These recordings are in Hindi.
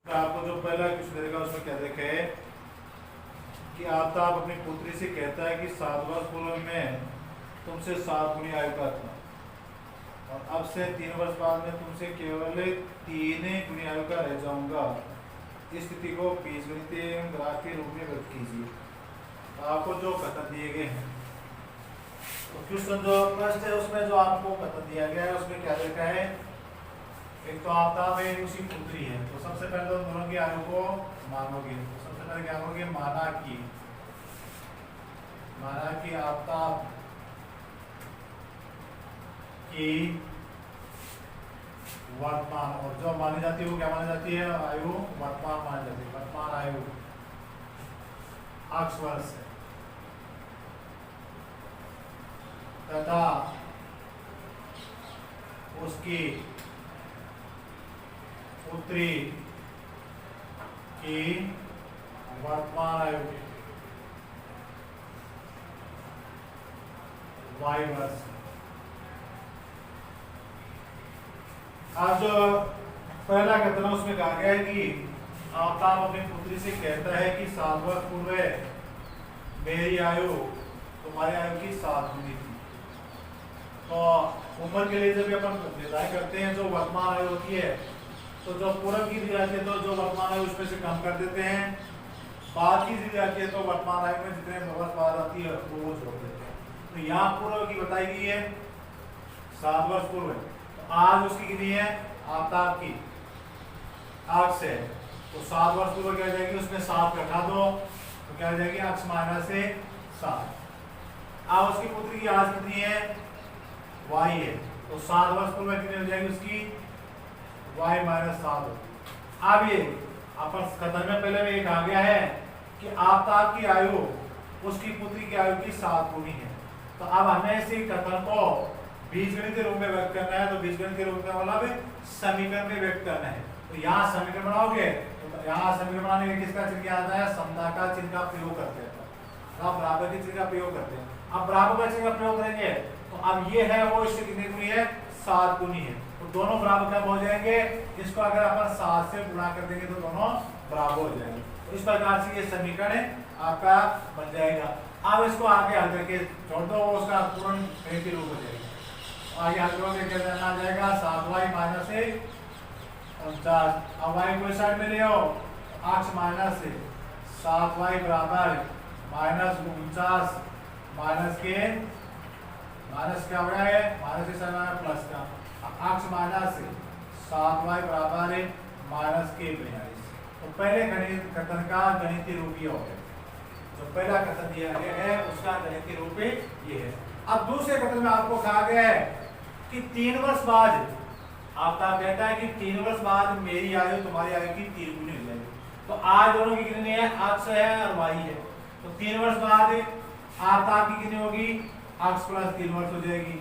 आपको जो पहला क्वेश्चन देगा उसमें क्या देखा है कि आफ्ताब अपनी पुत्री से कहता है कि 7 वर्ष पूर्व में तुमसे 7 गुनी आयु का था और अब से 3 वर्ष बाद में तुमसे केवल 3 गुनी आयु का रह जाऊंगा। इस स्थिति को बीजगणितीय ग्राफ के रूप में व्यक्त कीजिए। तो आपको जो कथन दिए गए हैं, तो क्वेश्चन जो फर्स्ट है उसमें जो आपको कथन दिया गया है उसमें क्या देखा है, एक तो आफ्ताब है, उसकी पुत्री है। तो सबसे पहले तो दोनों की आयु को मानोगे। तो सबसे पहले क्या करोगे, माना कि आफ्ताब की वर्तमान, और जो मानी जाती है वो क्या मानी जाती है, आयु वर्तमान मानी जाती है। वर्तमान आयु x वर्ष है तथा उसकी पुत्री की वर्तमान आयु y वर्ष। आज जो पहला कथन उसमें कहा गया है कि आफ्ताब अपनी पुत्री से कहता है कि 7 वर्ष पूर्व मेरी आयु तुम्हारी आयु की 7 गुनी थी। तो उम्र के लिए जब अपन निर्धारित करते हैं जो वर्तमान आयु होती है, तो जो पूर्व की दी जाती है तो जो वर्तमान आयु उसमें से कम कर देते हैं, बाद की दी जाती है तो वर्तमान आयु में जितने वर्ष बाद आती है वो छोड़ देते हैं। तो यहाँ पूर्व की बताई गई है 7 वर्ष पूर्व है। तो आज उसकी कितनी है, आफ्ताब की x है, तो 7 वर्ष पूर्व क्या जाएगी, उसमें 7 घटा दो तो क्या हो जाएगी x माइनस 7। अब उसकी पुत्री की आज कितनी है, y है, तो 7 वर्ष पूर्व कितनी हो जाएगी उसकी, y माइनस 7 होगी। अब ये अपन कथन में पहले में एक आ गया है कि आफ्ताब की आयु उसकी पुत्री की आयु की 7 गुनी है। तो अब हमें इसी कथन को बीजगणित के रूप में व्यक्त करना है। तो बीजगणित के रूप में मतलब समीकरण में व्यक्त करना है। तो यहाँ समीकरण बनाओगे तो यहाँ समीकरण बनाने में किसका चिन्ह आता है, समता का चिन्ह का प्रयोग करते हैं। तो आप बराबर के चिन्ह का प्रयोग करते हैं। अब बराबर का चिन्ह का प्रयोग करेंगे तो अब ये है वो इससे कितनी गुनी है, 7 गुनी है। तो दोनों बराबर कब हो जाएंगे, इसको अगर अपन 7 से गुणा कर देंगे तो दोनों बराबर हो जाएंगे। तो इस प्रकार से ये समीकरण आपका बन जाएगा। अब इसको आगे हल करके छोड़ दो, उसका पूर्ण गणितीय रूप हो जाएगा। आगे हल करोगे क्या आ जाएगा, 7y माइनस 49। अब y को साइड में ले आओ, x माइनस 7y बराबर माइनस 49 माइनस के माइनस क्या हो गया है, माइनस के साइड प्लस का, x माइनस 7y बराबर माइनस के 42। तो पहले गणित कथन का गणितीय रूप ये हो गया। जो पहला कथन दिया गया है उसका गणितीय रूप ये है। अब दूसरे कथन में आपको कहा गया है कि 3 वर्ष बाद, आफ्ताब कहता है कि 3 वर्ष बाद मेरी आयु तुम्हारी आयु की 3 गुनी हो जाएगी। तो आज दोनों की कितनी है, x है और y है। तो 3 वर्ष बाद आफ्ताब की कितनी होगी, x प्लस 3 वर्ष हो जाएगी।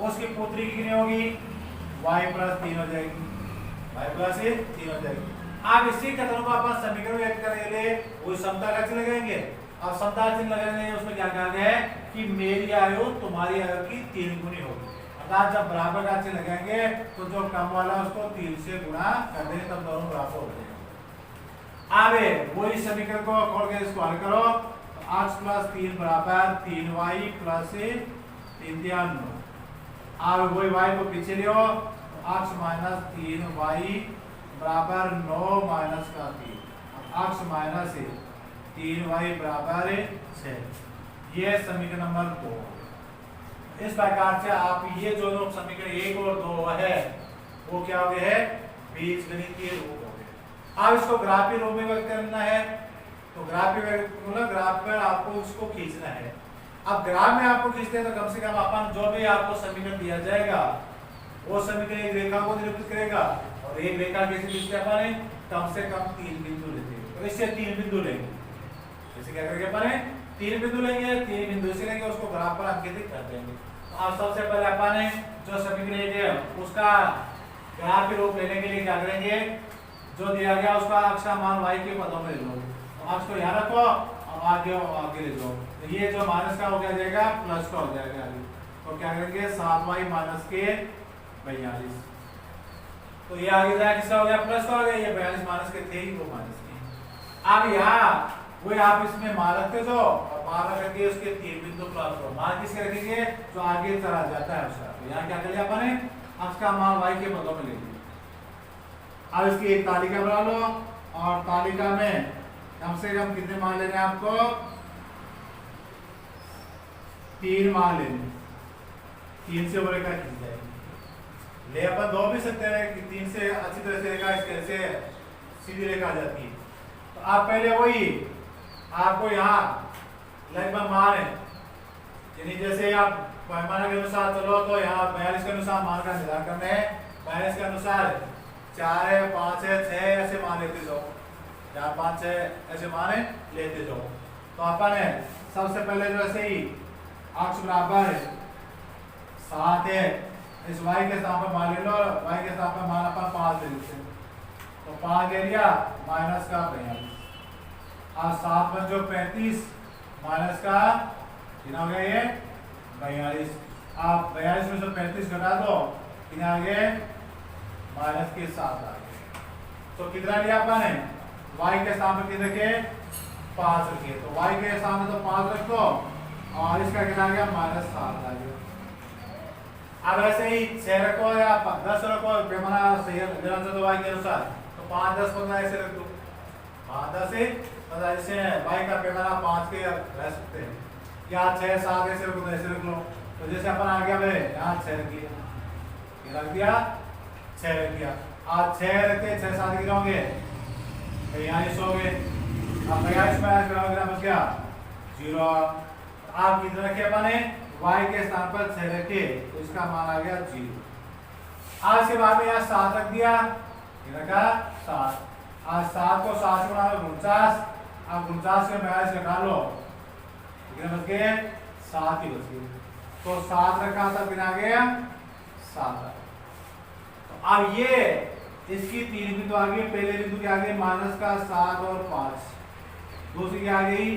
उसकी पुत्री की कितनी होगी, y प्लस 3 हो जाएगी, y प्लस 3 हो जाएगी। अब इसी कथन को अपन समीकरण व्यक्त करने के लिए वो समता का चिन्ह लगाएंगे। अब समता चिन्ह लगाने उसमें क्या कहा गया है कि मेरी आयु तुम्हारी आयु की 3 गुनी होगी। अर्थात जब बराबर का चिन्ह लगाएंगे तो जो कम वाला उसको 3 से गुणा कर देंगे तब दोनों बराबर हो जाएंगे। अब वही समीकरण को खोल के इसको हल करो, तो x प्लस 3 बराबर 3y प्लस 3 9। अब वही y को पीछे लियो, तो x माइनस 3y बराबर 9 माइनस का 3, x माइनस 3y बराबर 6। ये समीकरण नंबर 2। इस प्रकार से आप ये जो समीकरण 1 और 2 है वो क्या हो गए है, बीजगणितीय रूप हो गए। अब इसको ग्राफीय रूप में व्यक्त करना है। तो ग्राफीय मतलब ग्राफ पर आपको उसको खींचना है। अब ग्राफ में आपको खींचते हैं तो कम से कम अपन जो भी आपको समीकरण दिया जाएगा वो समीकरण एक रेखा को निरूपित करेगा। और एक रेखा कैसे खींचते हैं अपन, कम से कम 3 बिंदु लेते हैं। तो इससे 3 बिंदु लेंगे। जैसे क्या करेंगे अपन, 3 बिंदु लेंगे, 3 बिंदु से लेंगे उसको ग्राफ पर अंकित कर देंगे। तो अब सबसे पहले अपन जो समीकरण है उसका ग्राफीय रूप लेने के लिए क्या करेंगे, जो दिया गया उसका x का मान y के पदों में ले लो। तो x को यहाँ रखो और आगे ले जाओ। तो ये जो माइनस का हो जाएगा प्लस का हो जाएगा आगे। तो क्या करेंगे 7y माइनस के 42। तो ये आगे जाके किसका हो गया प्लस का हो गया, ये 42 माइनस के थे ही वो माइनस के। अब यहाँ वो आप इसमें मान रखते हो और मान रख करके उसके 3 बिंदु प्लस हो, मान किसके रखेंगे जो आगे चला जाता है उसका। तो यहाँ क्या कर लिया अपन ने x का मान y के पदों में ले लिया। अब इसकी एक तालिका बना लो और तालिका में कम से कम कितने मान लेने आपको 3 मान लेने, 3 से वो रेखा खींच जाएगी। ले अपन 2 भी सकते हैं कि 3 से अच्छी तरह से रेखा कैसे सीधी रेखा आ जाती है। तो आप पहले वही आपको यहाँ लगभग मान है, यानी जैसे आप पैमाने के अनुसार चलो तो यहाँ 42 के अनुसार मान का निर्धारण करना है। 42 के अनुसार 4 है, 5 है, 6 ऐसे मान लेते जाओ, 4 5 6 ऐसे मान लेते जाओ। तो अपन है सबसे पहले जो ऐसे ही x बराबर 7 है, इस y के स्थान पर मान ले लो, y के स्थान पर मान अपन 5 ले लेते हैं। तो 5 ले लिया माइनस का 42 और 7 5 जो 35 माइनस का कितना हो गया ये 42। आप 42 में से 35 घटा दो कितना आ गए माइनस के 7 आ गए। तो कितना लिया अपन ने y के सामने कितने रखे 5 रखे, तो y के सामने तो 5 रख दो और इसका कितना आ गया माइनस 7 आ गया। अब ऐसे ही 6 रखो या 10 रखो, पैमाना सही लेना चाहिए y के अनुसार, तो 5 10 15 ऐसे रख दो, 5 10 से 15 ऐसे y का पैमाना 5 के रह सकते हैं, या 6 7 ऐसे रख दो, ऐसे रख लो। तो जैसे अपन आ गया भाई यहाँ 6 रख दिया, ये रख दिया 6 रख दिया, आज 6 रखे 6 7 कितने होंगे 42 हो गए। अब 42 में कितना बच गया 0। आप कितने रखे अपन ने y के स्थान पर 6 रखे, तो इसका मान आ गया 0। आज के बाद में यहाँ 7 रख दिया, ये रखा 7, आज 7 को 7 से गुणा 49, अब 49 के 42 घटा लो कितने बच गए 7 ही बच गए। तो 7 रखा था कितना आ गया 7। तो अब ये इसकी 3 बिंदु आ गई, पहले बिंदु के आगे माइनस का 7 और 5, दूसरी की आ गई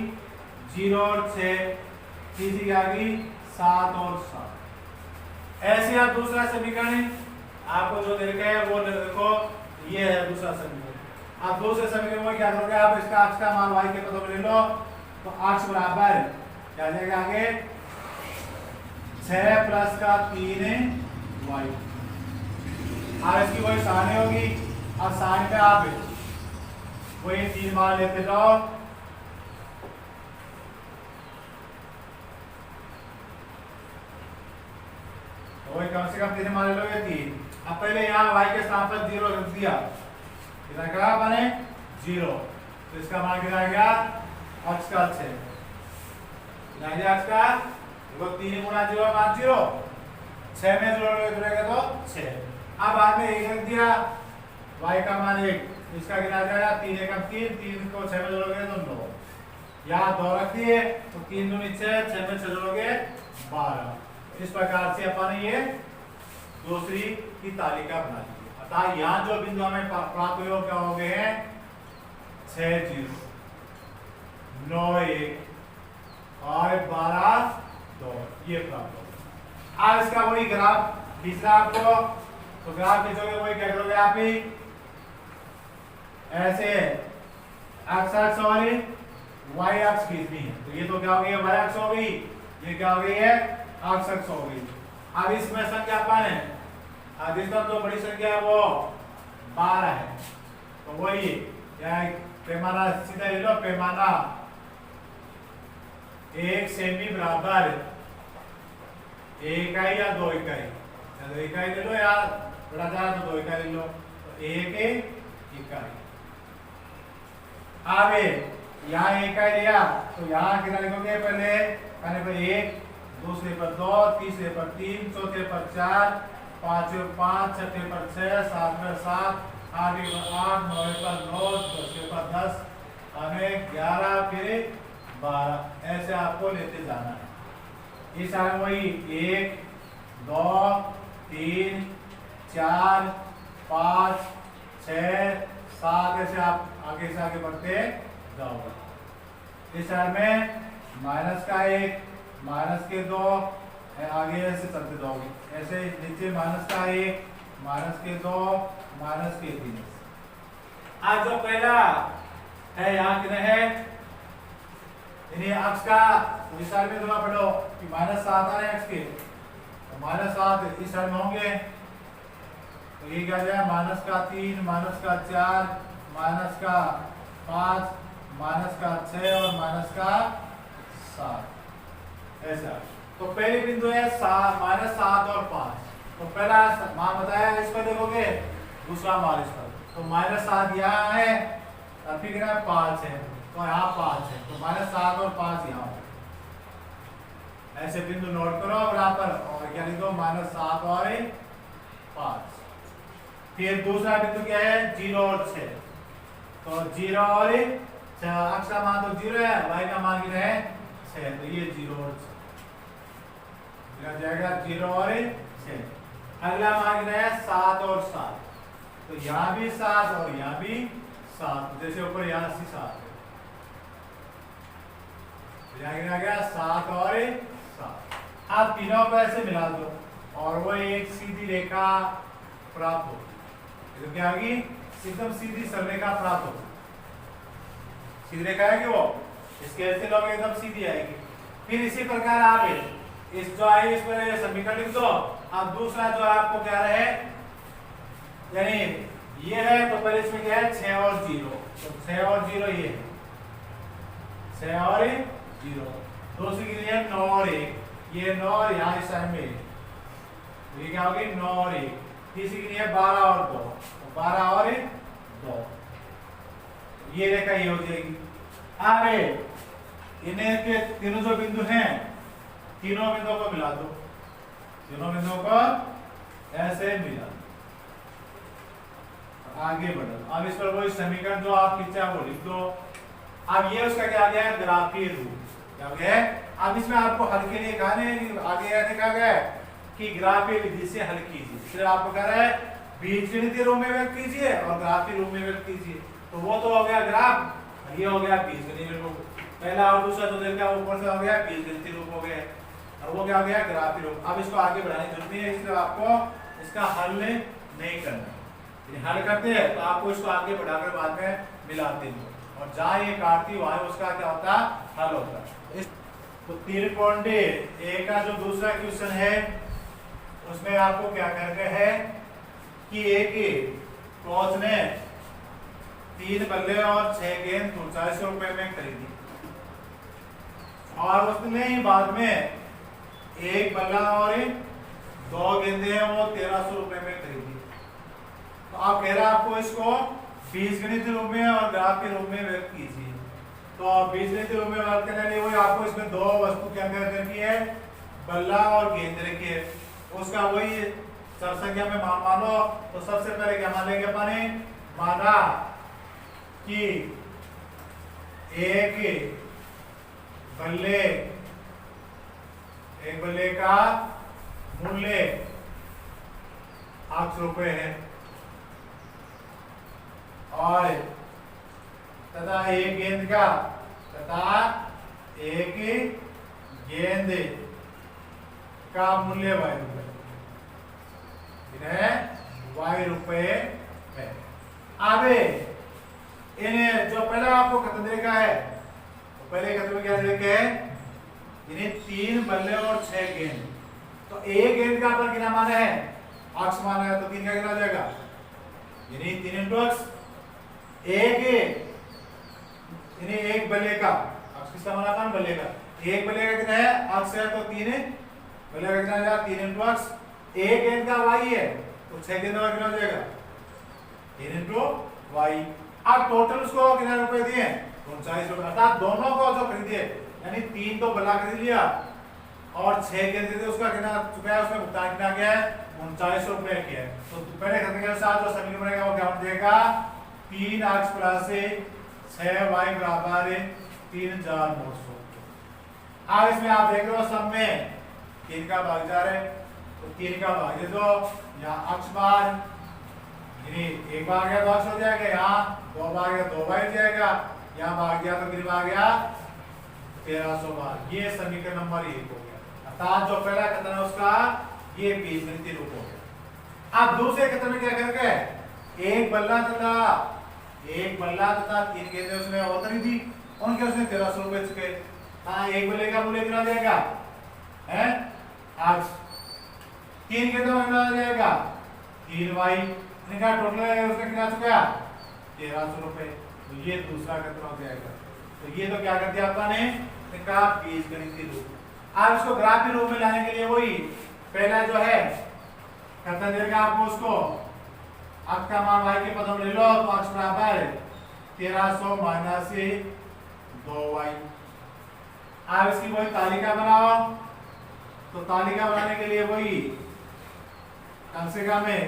0 और 6, तीसरी की आ गई 7 और 7। ऐसे आप दूसरा समीकरण आपको जो दे रखा है वो देखो, ये है दूसरा समीकरण। आप दूसरे समीकरण में क्या करोगे, आप इसका x का मान y के पदों में ले लो, तो x बराबर क्या जाएगा आगे 6 प्लस का 3y। अब इसकी वही सारणी होगी, अब सारणी में आप वही 3 मान लेते जाओ, वही कम से कम 3 मान ले लो, ये 3। अब पहले यहाँ y के स्थान पर 0 रख दिया, कितना कहा बने 0, तो इसका मान कितना आ गया x का 6, कितना गया x का देखो 3 गुणा 0 मान 0, 6 में 0 जुड़ेगा तो 6। अब बाद में 1 रख दिया, y का मान 1, इसका कितना आ जाएगा 3 एकम 3, 3 को 6 में जोड़ोगे तो 9, यहाँ 2 रख दिए तो 3 दूनी 6, 6 में 6 जोड़ोगे 12। इस प्रकार से अपन ये दूसरी की तालिका बना ली। अतः यहाँ जो बिंदु हमें प्राप्त हुए क्या हो गए हैं 6 0 9 1 और 12 2, ये प्राप्त हो गए। अब इसका वही ग्राफ तीसरा आपको, तो ग्राफ खींचोगे वही क्या करोगे आप ही ऐसे x अक्ष और y अक्ष खींचनी है, तो ये तो क्या हो गई y अक्ष हो गई, ये क्या हो गई है x अक्ष हो गई। अब इसमें संख्या पान है, अधिकतम जो बड़ी संख्या है वो 12 है, तो वही पैमाना सीधा ले लो, पैमाना 1 सेमी बराबर 1 इकाई या 2 इकाई, या 2 इकाई ले लो या बड़ा ज्यादा तो 2 इकाई ले लो, तो 1 इकाई। अब यहाँ 1 इकाई लिया तो यहाँ कितना लिखोगे, पहले पहले पर 1, दूसरे पर 2, तीसरे पर 3, चौथे पर 4, पांचवे 5, छठे पर 6, सातवें 7, आठवें पर 8, नौवें पर 9, 10वें पर 10, 11 फिर 12, ऐसे आपको लेते जाना है। इस आगे वही 1 2 3 4 5 6 7 ऐसे आप आगे से आगे बढ़ते जाओगे। इस साइड में माइनस का 1, माइनस के 2, आगे ऐसे चलते जाओगे, ऐसे नीचे माइनस का 1, -2 -3। आज जो पहला है यहाँ कितने है, यानी अक्ष का इस साइड में थोड़ा पढ़ो कि -7 आ रहे हैं अक्ष के, तो -7 इस साइड में होंगे, तो ये क्या जाए -3 -4 -5 -6 और -7 ऐसा। तो पहली बिंदु है -7 और 5, तो पहला मान बताया इस पर देखोगे, दूसरा मान इस पर, तो -7 यहाँ है और फिर 5 है, तो यहाँ 5 है, तो -7 और 5 यहाँ हो। ऐसे बिंदु नोट करो बराबर, और क्या लिखो -7 और 5। फिर दूसरा बिंदु क्या है 0 और 6, तो 0 और 6, अक्ष का मान तो 0 है, y का मान कितना है 6, तो ये 0 और 6 जाएगा 0 और 6। अगला मान कितना है 7 और 7, तो यहाँ भी 7 और यहाँ भी 7, जैसे ऊपर यहाँ से 7 है, आ गया 7 और 7। आप तीनों को ऐसे मिला दो और वो एक सीधी रेखा प्राप्त हो, तो क्या होगी एकदम सीधी सरल रेखा प्राप्त हो। सीधी रेखा है कि वो इसके ऐसे लोग एकदम सीधी आएगी। फिर इसी प्रकार आप इस जो है इस पर समीकरण लिख दो। अब दूसरा जो आपको क्या है, यानी ये है, तो पहले इसमें क्या है 6 और 0, तो 6 और 0 ये है 6 और 0। दूसरी के लिए 9 और 1, ये 9 और यहाँ इस साइड में, तो ये क्या होगी 9 और 1। तीसरी के लिए 12 और 2, तो 12 और 2, ये रेखा ये हो जाएगी। आगे इन्हें के तीनों जो बिंदु हैं, तीनों बिंदुओं को मिला दो, तीनों बिंदुओं को ऐसे मिला दो, आगे बढ़ो। अब इस पर वही समीकरण जो आप खींचा वो लिख दो। अब ये उसका क्या गया है ग्राफीय रूप, क्या हो गया है। अब इसमें आपको हल के लिए कहा नहीं, आगे देखा गया है कि ग्राफीय विधि से हल कीजिए, इसलिए आपको कह रहा है बीजगणितीय रूप में व्यक्त कीजिए और ग्राफीय रूप में व्यक्त कीजिए। तो वो तो हो गया ग्राफ, ये हो गया बीजगणितीय रूप, पहला और दूसरा जो देखा ऊपर से हो गया बीजगणितीय रूप हो गया, और वो क्या हो गया ग्राफीय रूप। अब इसको आगे बढ़ाने की जरूरत नहीं है, इसलिए आपको इसका हल नहीं करना है। हल करते हैं तो आपको इसको आगे बढ़ाकर बाद में मिलाते हैं, और जहाँ ये काटती वहां उसका क्या होता हल होता है। तो त्रिकोणीय ए का जो दूसरा क्वेश्चन है उसमें आपको क्या करना है कि एक कोच ने 3 बल्ले और 6 गेंद 49 रुपए में खरीदी, और उसने ही बाद में 1 बल्ला और 2 गेंदे हैं वो 1300 रुपए में खरीदी। तो आप कह रहे हैं आपको इसको बीजगणितीय रूप में और ग्राफीय रूप में व्यक्त कीजिए। तो बीजगणितीय रूप में व्यक्त करने के लिए वही आपको इसमें 2 वस्तु क्या रखी है, बल्ला और गेंद रखी है, उसका वही चर संख्या में मान मानो। तो सबसे पहले क्या मान लेंगे अपने, माना कि एक बल्ले का मूल्य 8 रुपए है, और तथा एक गेंद का मूल्य y रुपए है। अब इन्हें जो पहले आपको खत्म देखा है, तो पहले खत्म क्या देखे है, इन्हें 3 बल्ले और 6 गेंद, तो एक गेंद का पर कितना माना है, अक्ष माना है, तो 3 का कितना हो जाएगा, यानी 3 इंटू अक्ष। एक बल्ले का अक्ष किसका माना था, बल्ले का, एक बल्ले का कितना है अक्ष है, तो 3 बल्ले का कितना जाएगा 3 इंटू अक्ष। एक गेंद का y है, तो 6 गेंद का कितना हो जाएगा 3 इंटू y। अब टोटल उसको कितने रुपए दिए 49 रुपए, अर्थात दोनों को जो खरीदे, यानी 3 तो बल्ला खरीद लिया और 6 गेंद खरीदे, उसका कितना चुका है, उसमें भुगतान कितना गया है 49 रुपए किया है। तो पहले खरीदने के साथ जो समीकरण बनेगा वो क्या हो जाएगा 3x प्लस 6y बराबर 3900। अब इसमें आप देख रहे हो सब में 3 का भागीदार है, तो 3 का भाग दो, यहाँ अक्ष बार यानी 1 बार गया तो अक्ष हो जाएगा, यहाँ 2 बार गया 2 बार जाएगा, यहाँ भाग गया तो कितना आ गया 1300 बार। ये समीकरण नंबर 1 हो गया, अर्थात जो पहला कथन है उसका ये बीजगणितीय रूप हो गया। अब दूसरे क्षेत्र में क्या कर गए, एक बल्ला तथा 3 गेंदें उसने उतरी थी, उनके उसने 1300 रुपए चुके। हाँ, एक बल्ले का मूल्य कितना देगा है, आज 3 गेंदों में कितना जाएगा 3y, इनका टोटल उसने कितना चुका 1300 रुपए। तो ये दूसरा क्षेत्र हो जाएगा। तो ये तो क्या कर दिया आपने, इनका बीजगणितीय रूप। अब इसको ग्राफ के रूप में लाने के लिए वही पहला जो है कितना देगा आपको, उसको अक्ष का मान y के पदों में ले लो, तो अक्ष बराबर 1300 माइनस 2y। अब इसकी वही तालिका बनाओ। तो तालिका बनाने के लिए वही अंशिका में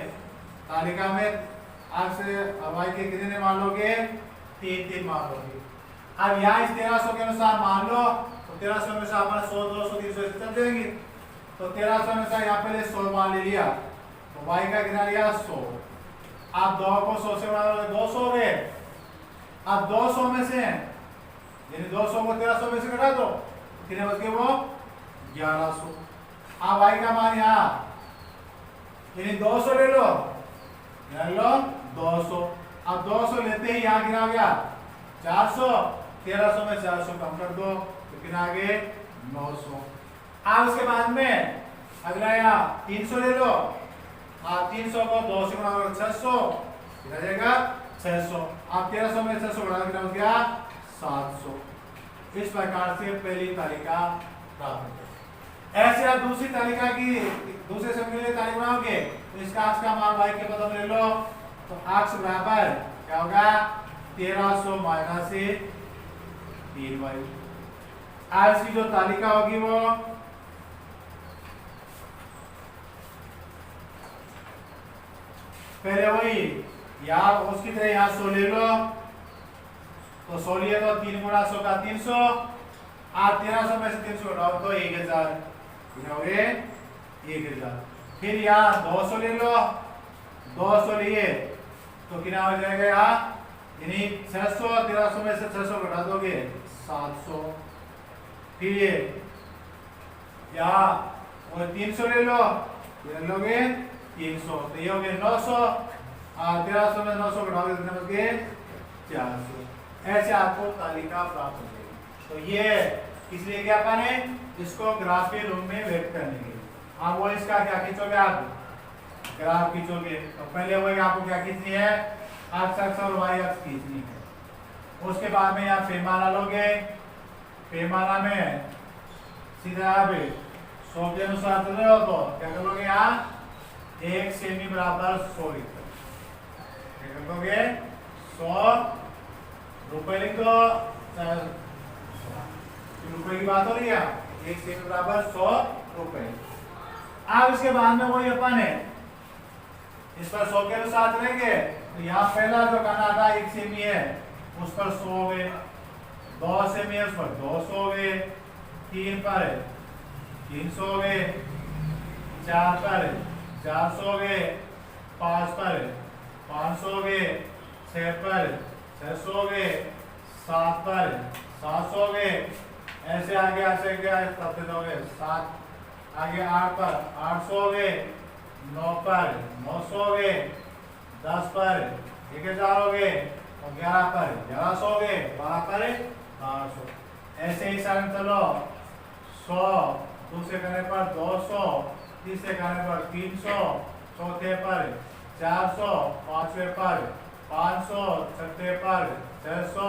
तालिका में अक्ष y के कितने मान लोगे, 3 मान लोगे। अब यहाँ इस 1300 के अनुसार मान लो, तो 1300 में से आपने 100 200 300 चल जाएंगे। तो 1300 में से यहाँ पहले 100 मान ले लिया, तो y का कितना लिया 100। आप 2 को 100 से बढ़ा लो 200 हो गए। अब 200 में से यानी 200 को 1300 में से घटा दो, कितने बच गए वो 1100। अब y का मान यहाँ यानी 200 ले लो 200। अब 200 लेते ही यहाँ कितना आ गया 400, 1300 में 400 कम कर दो तो कितना आ गए 900। अब उसके बाद में अगला यहाँ 300 ले लो। आप 300 को 2 से गुणा करो 600, कितना जाएगा 600। आप 1300 में 600 बढ़ा कितना हो गया 700। इस प्रकार से पहली तालिका प्राप्त होगी। ऐसे आप दूसरी तालिका की दूसरे समीकरण की तालिका बनाओगे, तो इसका अक्ष का मान y के पदों में ले लो, तो अक्ष बराबर क्या होगा 1300 माइनस 3y। आज की जो तालिका होगी वो पहले वही यार उसकी तरह यहाँ 100 ले लो, तो 100 लिए तो 3 गुणा 100 का 300। आप 1300 में से 300 घटाओ तो 1000, कितना हो गए 1000। फिर यहाँ 200 ले लो, 200 लिए तो कितना हो जाएगा यहाँ यानी 600, 1300 में से 600 घटा दोगे 700। फिर ये यहाँ और 300 ले लो, ले लोगे 300, तो ये हो गए 900। 1300 में 900 घटाओगे कितने बच गए 400। ऐसे आपको तालिका प्राप्त हो जाएगी। तो ये इसलिए क्या पाने इसको ग्राफ के रूप में व्यक्त करने के लिए आप वो इसका क्या खींचोगे, आप ग्राफ खींचोगे। तो पहले वो आपको क्या खींचनी है, एक्स अक्ष और वाई अक्ष खींचनी है। उसके बाद में आप पैमाना लोगे, पैमाना में सीधा आप 100 के अनुसार चल रहे हो तो क्या करोगे, यहाँ 1 सेमी बराबर 100 लिख दो। क्या कर दोगे 100 रुपए लिख दो, रुपए की बात हो रही है, 1 सेमी बराबर 100 रुपए। अब इसके बाद में वही अपन है इस पर 100 के अनुसार चलेंगे, तो यहाँ पहला जो कहना था 1 सेमी है उस पर 100 हो गए, 2 सेमी है उस पर 200 हो गए, 3 पर 300 हो गए, 4 पर 400 हो गए, 5 पर 500 हो गए, 6 पर 600 हो गए, 7 पर 700 हो गए। ऐसे आगे ऐसे गया तब तक हो गए 7, आगे 8 पर 800 हो गए, 9 पर 900 हो गए, 10 पर 1000 हो गए और 11 पर 1100 हो गए, 12 पर 1200। ऐसे ही सारे चलो 100, दूसरे करने पर 200, तीसरे करने पर 300, चौथे पर 400, पांचवे पर 500, छठे पर 600,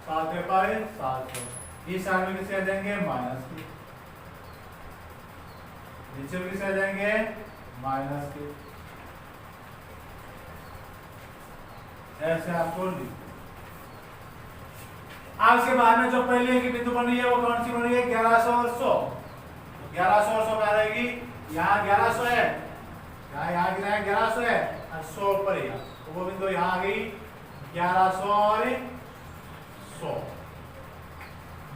सातवें पर 700। इस साल में किसे आ जाएंगे माइनस के, नीचे में किसे आ जाएंगे माइनस के। ऐसे आपको आज के बाद में जो पहले की बिंदु बनी है वो कौन सी बनी है 1100 और 100। 1100 और 100 क्या रहेगी, यहाँ 1100 है, यहाँ कितना है 1100 है और 100 ऊपर है, तो वो बिंदु यहाँ आ गई 1100 और 100।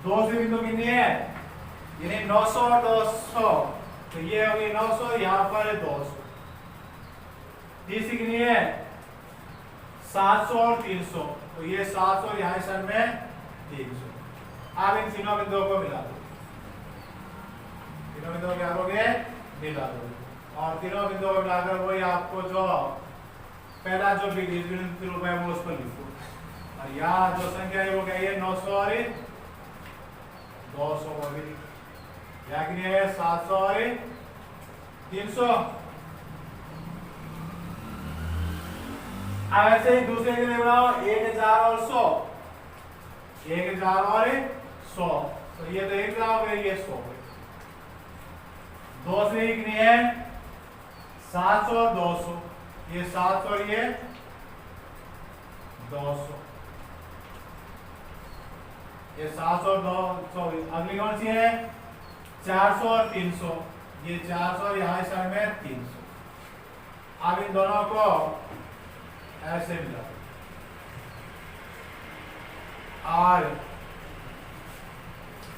दूसरी बिंदु कितनी है यानी 900 और 200, तो ये होगी 900, यहाँ पर 200। तीसरी कितनी है 700 और 300, तो ये 700 और यहाँ सर में 300। आप इन तीनों बिंदुओं को मिला दो, तीनों बिंदुओं क्या करोगे मिला दो। और तीनों बिंदुओं को मिलाकर वही आपको जो पहला जो बीजगणित रूप है वो उस पर लिखो। और यहाँ जो संख्या है वो क्या है 900 और 200 वो भी या कि नहीं है 700 और 300। अब ऐसे ही दूसरे के लिए बनाओ 1000 और 100 1000 और 100 तो ये तो एक हो गया ये 100 दूसरे की नहीं है 700 और 200 ये 700 और ये 200 ये 700 और 200 अगली कौन सी है 400 और 300 ये 400 और यहाँ साइड में 300। अब इन दोनों को ऐसे मिला और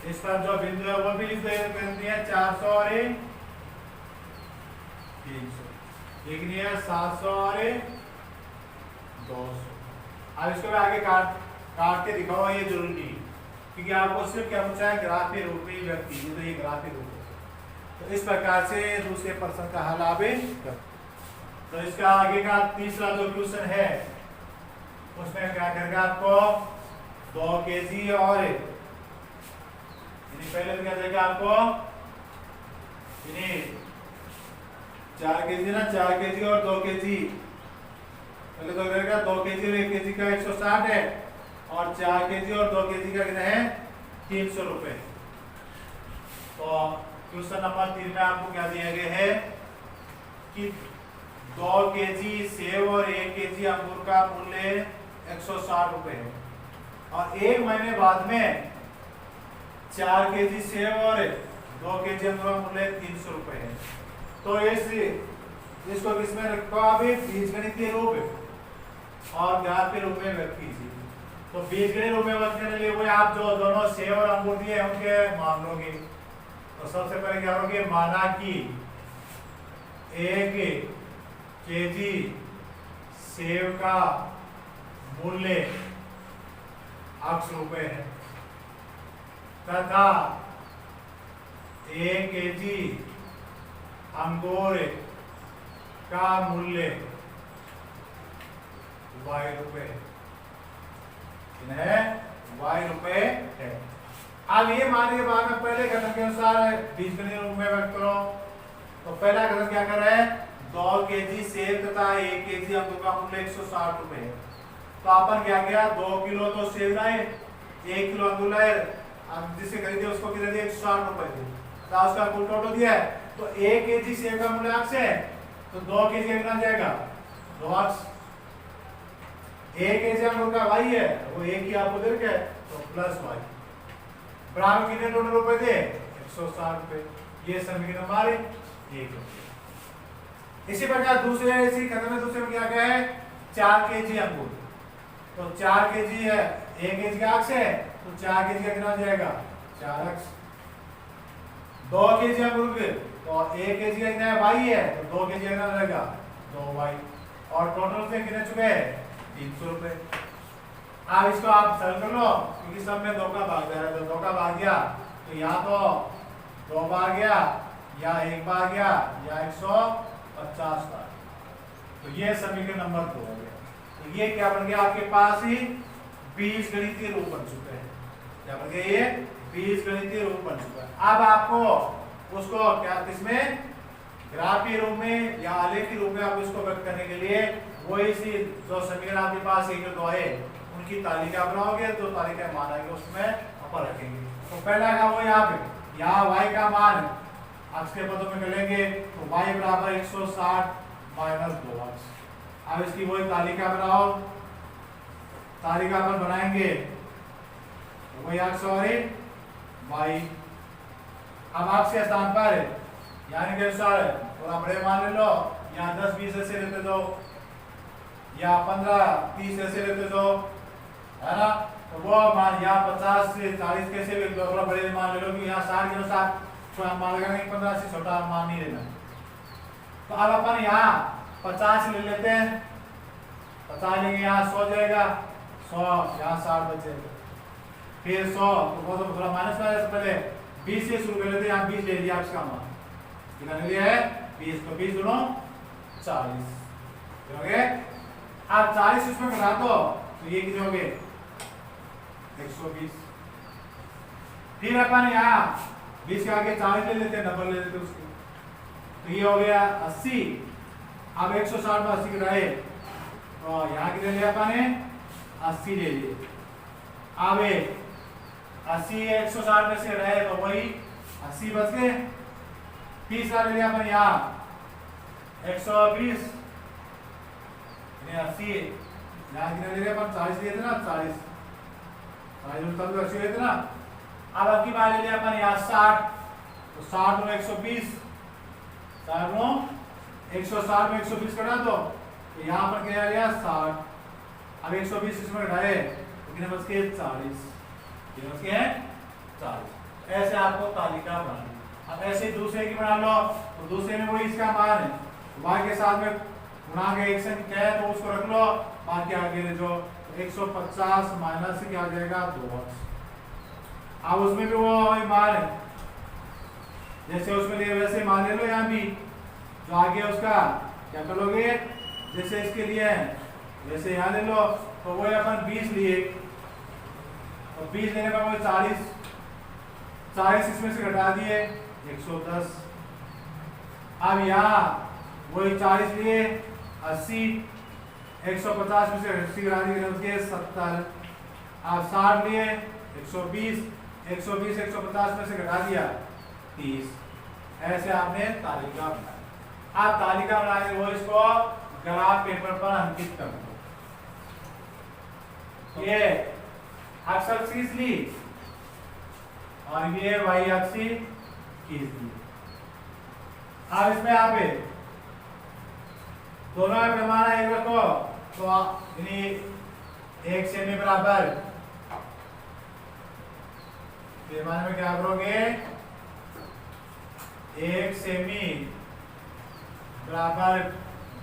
इस पर जो बिंदु है वो भी लिख देते हैं 400 और 300 लिखनी है 700 और 200। अब इसको मैं आगे काट के दिखाऊंगा ये जरूरी नहीं क्योंकि आपको सिर्फ क्या पूछा है ग्राफीय रूप में व्यक्त कीजिए तो ये ग्राफीय रूप है। तो इस प्रकार से दूसरे प्रश्न का हल आप कर। तो इसका आगे का तीसरा जो क्वेश्चन है उसमें क्या करेगा आपको 2 केजी और पहले क्या देगा आपको 4 केजी ना 4 केजी और 2 केजी पहले तो करेगा 2 केजी और 1 केजी का 160 है और 4 केजी और 2 केजी का कितना है 300 रुपए। तो क्वेश्चन नंबर 3 में आपको क्या दिया गया है कि 2 केजी सेब और 1 केजी अंगूर का मूल्य 160 रुपए है और 1 महीने बाद में 4 केजी सेब और 2 केजी अंगूर का मूल्य 300 रुपए है। तो इसको किसमें रखो आप बीजगणितीय रूप और ग्राफीय रूप में व्यक्त कीजिए। तो बीजगणित रूप में व्यक्त करने के लिए वही आप जो दोनों सेब और अंगूर दिए उनके मान लोगे। तो सबसे पहले क्या करोगे माना कि 1 केजी सेब का मूल्य 8 रुपए है तथा 1 केजी अंगूर का मूल्य y रुपए है y रुपए है। अब ये मानने के बाद में पहले कथन के अनुसार बीजगणित रूप में व्यक्त करो। तो पहला कथन क्या कर रहा है 2 केजी सेब तथा 1 केजी अंगूर का मूल्य 160 रुपए है। तो अपन क्या किया 2 किलो तो सेब लाए 1 किलो अंगूर लाए जिसे खरीदे उसको कितने दिए 160 रुपए दिए तो उसका कुल टोटल दिया है। तो 1 केजी सेब का मूल्य 8 है तो 2 केजी कितना जाएगा 2 1 केजी अंगूर का y है वो 1 ही आपको दे रखा है तो प्लस y बराबर कितने टोटल रुपए थे 160 रुपए। ये समीकरण हमारे 1। इसी प्रकार दूसरे इसी कदम में दूसरे में क्या गया है 4 केजी अंगूर तो 4 केजी है 1 केजी का x है तो 4 केजी का कितना जाएगा 4x। 2 केजी अंगूर तो 1 केजी का कितना y है तो 2 केजी का कितना रहेगा 2y और टोटल से कितने चुके हैं 300 रुपए। अब इसको आप सरल कर लो क्योंकि सब में 2 का भाग जा रहा है तो 2 का भाग गया तो या तो 2 बार गया या 1 बार गया या 150 बार। तो ये समीकरण नंबर 2 हो गया। तो ये क्या बन गया आपके पास ही बीजगणितीय रूप बन चुका है। क्या बन गया ये बीजगणितीय रूप बन चुका है। अब आपको उसको क्या किसमें ग्राफीय रूप में या आलेखीय रूप में आप इसको व्यक्त करने के लिए वो इसी जो समीकरण आपके पास 1 और 2 है उनकी तालिका बनाओगे तो तालिका मान आएंगे उसमें अपन रखेंगे। तो पहला का वो यहाँ y का मान अक्ष के पदों में करेंगे तो y बराबर 160 माइनस 2x। अब इसकी वही तालिका बनाओ तालिका अपन बनाएंगे तो वही अक्ष और y। अब अक्ष के स्थान पर यानी के अनुसार थोड़ा बड़े मान ले लो यहाँ 10-20 ऐसे लेते दो या 15-30 ऐसे लेते दो है ना। तो वो मान यहाँ 50 से 40 कैसे भी थोड़ा बड़े मान ले लो कि यहाँ 60 के अनुसार थोड़ा मान लगा नहीं 15 से छोटा मान नहीं लेना। तो अब अपन यहाँ 50 ले लेते हैं 50 लेंगे यहाँ 100 जाएगा 100 यहाँ 60 बचेगा फिर 100 तो वो तो थोड़ा माइनस में पहले 20 से शुरू कर लेते हैं यहाँ 20 ले लिया इसका मान कितना लिया है 20 तो 20 दोनों 40 हो गए। आप 40 इसमें घटा दो तो ये कितने हो गए 120। फिर अपन यहाँ 20 के आगे 40 ले लेते हैं, नंबर ले लेते हैं उसको, तो ये हो गया 80। अब 160 में 80 घटाए तो यहाँ कितने लिया अपन ने 80 ले लिए। अब 80 160 में से घटाए तो वही 80 बच गए। फिर सारे लिया अपन यहाँ 120 80 यहाँ कितने ले लिया अपन 40 लिए थे ना, 40 तब 80 लिए थे ना। अब की बार ले लिया अपन यहाँ 60 तो 60 में 120 60 में 120 कटा दो तो यहाँ पर क्या लिया 60। अब 120 इसमें घटाए तो कितने बच गए 40, कितने बच गए 40। ऐसे आपको तालिका बनानी। अब ऐसे दूसरे की बना लो तो दूसरे में वही इसका मान है, y के साथ में गुणा के एक संख्या है तो उसको रख लो, बाकी आगे ले जो 150 माइनस क्या आ जाएगा 2x। अब उसमें भी वो मान है, जैसे उसमें लिए वैसे मान ले लो। यहाँ भी जो आगे उसका क्या कर लोगे, जैसे इसके लिए है वैसे यहाँ ले लो। तो वो अपन 20 लिए तो 20 लेने पर वो 40 इसमें से घटा दिए 110। अब यहाँ वही 40 लिए 80 150 में से 80 घटा दिए 70। अब 60 लिए 120 150 में से घटा दिया 30। ऐसे आपने तालिका बनाई। आप तालिका बनाए वो इसको ग्राफ पेपर पर अंकित कर दो। ये एक्स एक्सिस ली और ये वाई एक्सिस खींच ली। अब इसमें आप दोनों में पैमाना एक रखो तो यानी 1 सेमी बराबर पैमाने में क्या करोगे 1 सेमी बराबर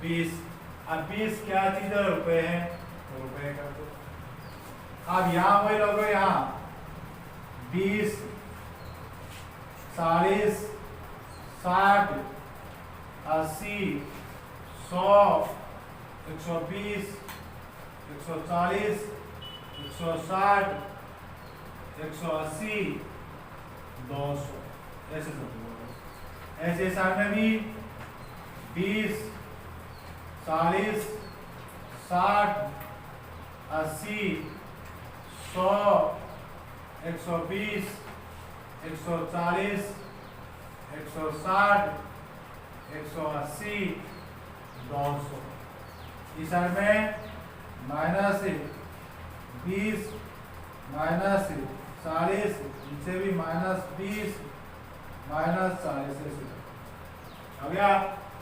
20। अब 20 क्या चीज है, रुपए है तो रुपए कर दो। अब यहाँ वही लोगे, यहाँ 20 40 60 80 100 120 140 160 180 200 ऐसे सब। ऐसे साइड में भी 20 40 60 80 100 120 140 160 180 200। इस साइड में माइनस 20 माइनस 40 इनसे भी माइनस 20 माइनस 40 हो गया।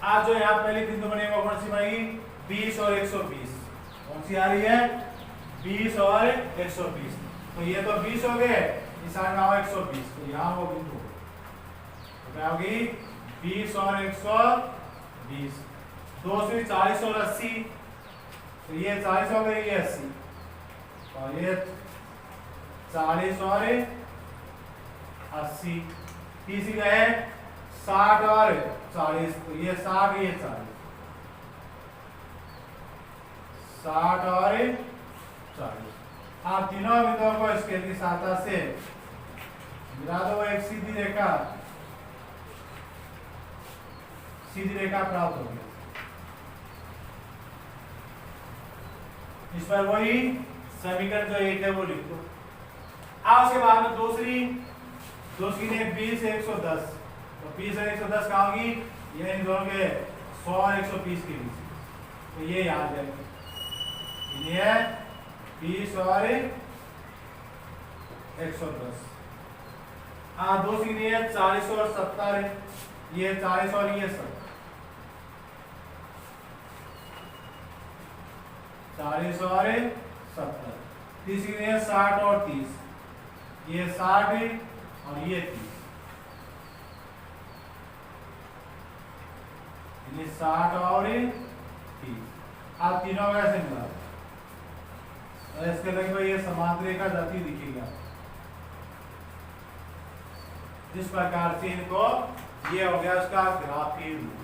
आज जो यहाँ पहली बिंदु बनी वो कौन सी बनेगी 20 और 120। कौन सी आ रही है 20 और 120। तो ये तो 20 हो गए, इस साइड में आओ 120 तो यहाँ वो बिंदु तो क्या होगी 20 और 120। 2 से 40 और 80 तो ये 40 हो गए, ये 80 और ये 40 और 80। तीसरी है 60 और 40 तो ये 60 ये 40 60 और 40। आप तीनों बिंदुओं को स्केल की सहायता से मिला दो, एक सीधी रेखा प्राप्त होगी। इस पर वही समीकरण जो एक है वो लिख दो। अब उसके बाद में दूसरी ने 20 से 110 तो 20 और 110 कहाँ होगी, ये इन दोनों के 100 और 120 के बीच तो ये याद है ये 20 और 110। दूसरी ने 40 और 70 है, ये 40 और ये 70 40 और 70। तीसरी ने 60 और 30, ये 60 और ये 30 ये 60 और 30। आप तीनों का ऐसे मिला और इसके लगभग ये समांतर रेखा जाती दिखेगा। इस प्रकार से इनको ये हो गया उसका ग्राफीय रूप।